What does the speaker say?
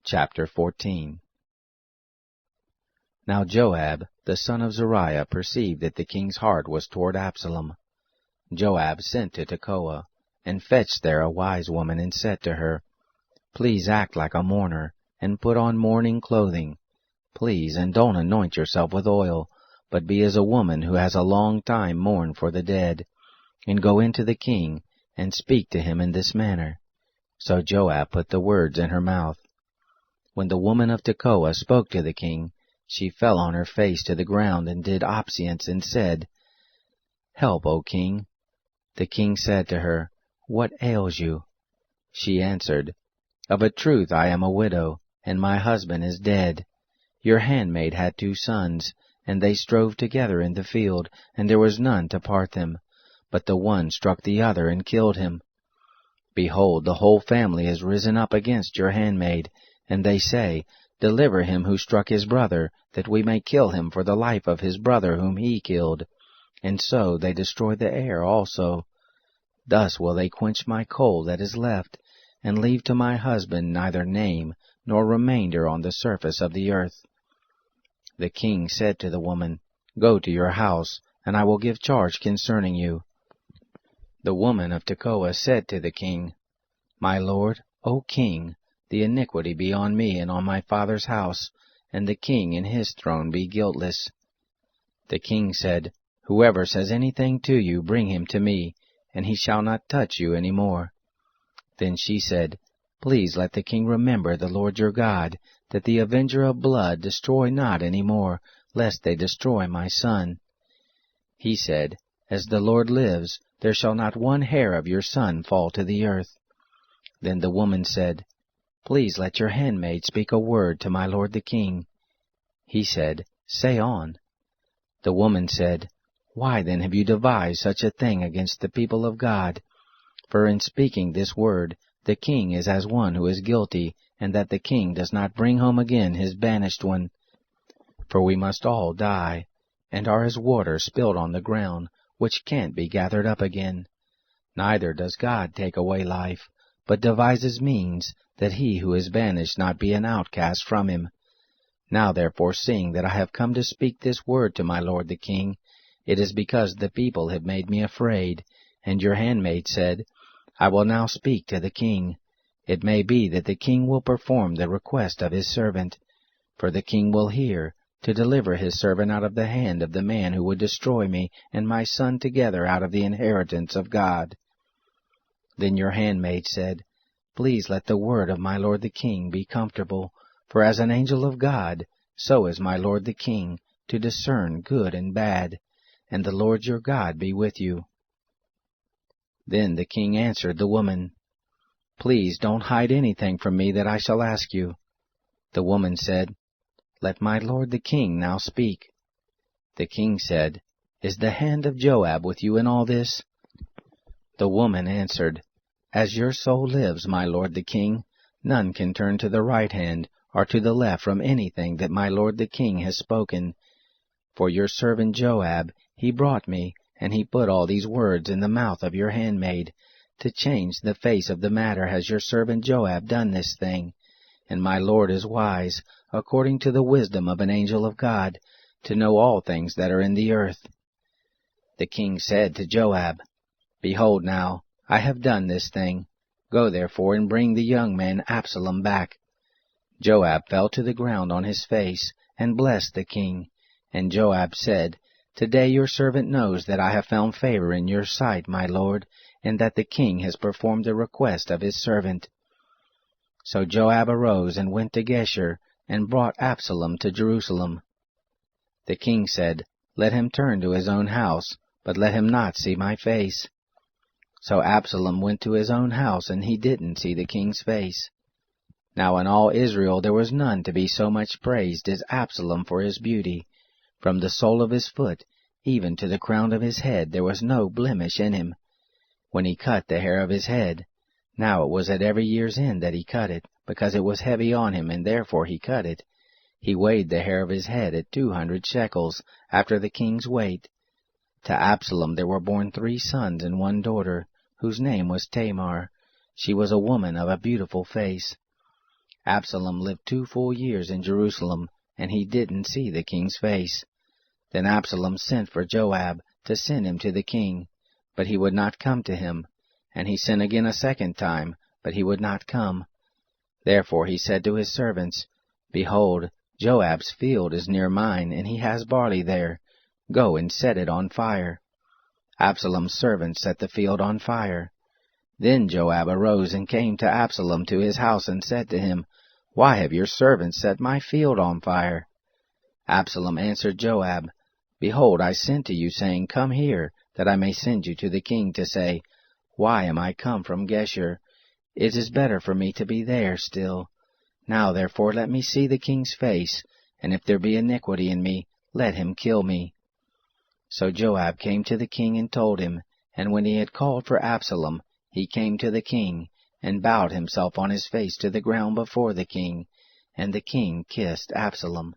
Chapter 14. Now Joab, the son of Zeruiah, perceived that the king's heart was toward Absalom. Joab sent to Tekoa, and fetched there a wise woman, and said to her, Please act like a mourner, and put on mourning clothing. Please, and don't anoint yourself with oil, but be as a woman who has a long time mourned for the dead, and go into the king, and speak to him in this manner. So Joab put the words in her mouth. When the woman of Tekoa spoke to the king, she fell on her face to the ground, and did obeisance, and said, Help, O king. The king said to her, What ails you? She answered, Of a truth I am a widow, and my husband is dead. Your handmaid had 2 sons, and they strove together in the field, and there was none to part them. But the one struck the other, and killed him. Behold, the whole family is risen up against your handmaid, and they say, Deliver him who struck his brother, that we may kill him for the life of his brother whom he killed. And so they destroy the heir also. Thus will they quench my coal that is left, and leave to my husband neither name nor remainder on the surface of the earth. The king said to the woman, Go to your house, and I will give charge concerning you. The woman of Tekoa said to the king, My lord, O king, the iniquity be on me and on my father's house, and the king and his throne be guiltless. The king said, Whoever says anything to you, bring him to me, and he shall not touch you any more. Then she said, Please let the king remember the Lord your God, that the avenger of blood destroy not any more, lest they destroy my son. He said, As the Lord lives, there shall not one hair of your son fall to the earth. Then the woman said, Please let your handmaid speak a word to my lord the king. He said, Say on. The woman said, Why then have you devised such a thing against the people of God? For in speaking this word, the king is as one who is guilty, and that the king does not bring home again his banished one. For we must all die, and are as water spilled on the ground, which can't be gathered up again. Neither does God take away life, but devises means, that he who is banished not be an outcast from him. Now therefore, seeing that I have come to speak this word to my lord the king, it is because the people have made me afraid, and your handmaid said, I will now speak to the king. It may be that the king will perform the request of his servant, for the king will hear, to deliver his servant out of the hand of the man who would destroy me and my son together out of the inheritance of God. Then your handmaid said, Please let the word of my lord the king be comfortable, for as an angel of God, so is my lord the king, to discern good and bad, and the Lord your God be with you. Then the king answered the woman, Please don't hide anything from me that I shall ask you. The woman said, Let my lord the king now speak. The king said, Is the hand of Joab with you in all this? The woman answered, As your soul lives, my lord the king, none can turn to the right hand or to the left from anything that my lord the king has spoken. For your servant Joab, he brought me, and he put all these words in the mouth of your handmaid. To change the face of the matter has your servant Joab done this thing. And my lord is wise, according to the wisdom of an angel of God, to know all things that are in the earth. The king said to Joab, Behold now, I have done this thing. Go therefore and bring the young man Absalom back. Joab fell to the ground on his face, and blessed the king. And Joab said, Today your servant knows that I have found favor in your sight, my lord, and that the king has performed the request of his servant. So Joab arose and went to Geshur, and brought Absalom to Jerusalem. The king said, Let him turn to his own house, but let him not see my face. So Absalom went to his own house, and he didn't see the king's face. Now in all Israel there was none to be so much praised as Absalom for his beauty. From the sole of his foot even to the crown of his head there was no blemish in him. When he cut the hair of his head, now it was at every year's end that he cut it, because it was heavy on him, and therefore he cut it. He weighed the hair of his head at 200 shekels, after the king's weight. To Absalom there were born 3 sons and 1 daughter, whose name was Tamar. She was a woman of a beautiful face. Absalom lived 2 full years in Jerusalem, and he didn't see the king's face. Then Absalom sent for Joab to send him to the king, but he would not come to him. And he sent again a second time, but he would not come. Therefore he said to his servants, Behold, Joab's field is near mine, and he has barley there. Go and set it on fire. Absalom's servants set the field on fire. Then Joab arose and came to Absalom to his house, and said to him, Why have your servants set my field on fire? Absalom answered Joab, Behold, I sent to you, saying, Come here, that I may send you to the king to say, Why am I come from Geshur? It is better for me to be there still. Now therefore let me see the king's face, and if there be iniquity in me, let him kill me. So Joab came to the king and told him, and when he had called for Absalom, he came to the king, and bowed himself on his face to the ground before the king, and the king kissed Absalom.